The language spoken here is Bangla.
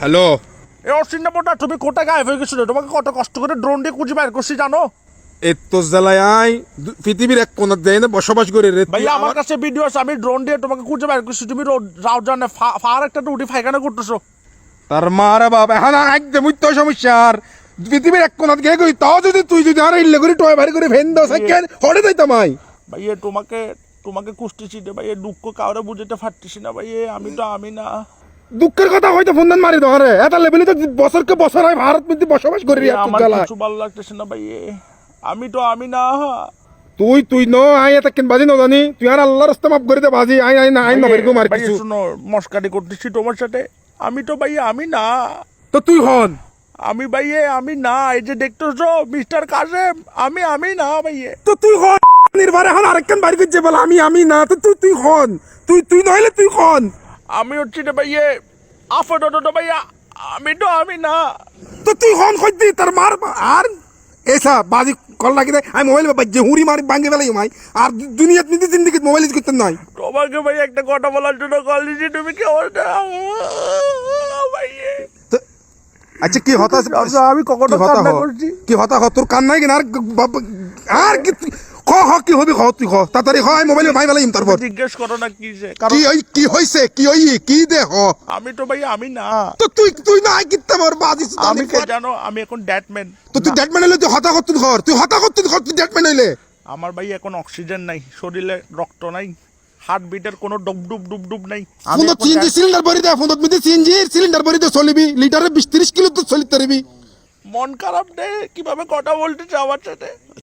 হ্যালো। এ অসিন্নাপটা তুমি কোথায় গায়েব হয়ে গেছিল? তোমাকে কত কষ্ট করে ড্রোন দিয়ে খুঁজে বের করছি জানো? এত জ্বালায় আই পৃথিবীর এক কোণার দেয় না বসবাস করে রে। ভাইয়া আমার কাছে ভিডিও আছে, আমি ড্রোন দিয়ে তোমাকে খুঁজে বের করছি। তুমি রাউজানে ফার একটা উঠি ফাইখানা করতেছো। তার মারা বাপ এখন একদম তো সমস্যা আর পৃথিবীর এক কোণাত গিয়ে কই তাও যদি তুই যদি আর ইল্লে করে টয় বাইরে করে ফেন দাও সেকেন্ড হড়ে যাইতাম আই। ভাইয়া তোমাকে তোমাকে কুষ্টিছি রে ভাইয়া, দুঃখ কাউরে বুঝতে পারতেছি না ভাইয়া। আমি না দুঃখের কথা হয়তো ফোন দেন মারি ধরে এটা লেভেলে তো বছরকে বছর হয় ভারত মধ্যে বসবাস করি আর আমার জ্বালা কিছু ভালো লাগতেছে না ভাইয়া। আমি না তুই ন আই এটা কেন বাজি ন জানি তুই আর আল্লাহর রাস্তা মাফ করে দে বাজি আই আই না আই না বেরকম আর ভাইয়া কিছু শুনো, মস্কারি করতেছি তোমার সাথে। আমি তো ভাইয়া আমি না। তো তুই হন আমি ভাইয়ে আমি না, এই যে দেখতেছো মিস্টার কাসেম, আমি না ভাইয়ে। তো তুই হন নির্ভর এখন আরেকখান বাড়ি করছে বল আমি না তো তুই হন তুই নইলে তুই হন আমি হচ্ছি রে ভাইয়ে আফটো ভাইয়া। আমি না। তো তুই হন কইতি তার মার আর এসা বাজি কল লাগি দে আমি মোবাইল বাজে হুড়ি মারি ভাঙে ফেলাই মাই আর দুনিয়াত নিতে জিন্দেগি মোবাইল ইউজ করতে নাই। তোমাকে ভাই একটা কথা বলার জন্য কল দিয়েছি, তুমি কি বলছো ভাইয়ে? আচ্ছা কি হতাশ আমি কখনো কান্না করছি? কি হতা হ তোর কান নাই কিনা আর কি কি হবি তুই তাড়াতাড়ি আমি মোবাইলে ভাই ফেলাই তারপর জিজ্ঞেস করো না কি যে কি হইছে কি দে আমি তো ভাই আমি না। তো তুই না কিত্তা মোর বাজি আমি কে জানো? আমি এখন ড্যাটম্যান। তো তুই ডেটম্যান হইলে তুই হতা করতে ঘর তুই তুই ডেটম্যান হইলে আমার ভাই এখন অক্সিজেন নাই, শরীরে রক্ত নাই, হার্ট বিটের কোনো ডুব নাই। ফোন সিএনজি সিলিন্ডার ভরি দে ফোন মধ্যে সিএনজি সিলিন্ডার ভরি দে চলিবি লিটারে 20-30 কিলো তো চলিতে পারবি। মন খারাপ দে কিভাবে কথা বলতেছে আমার সাথে।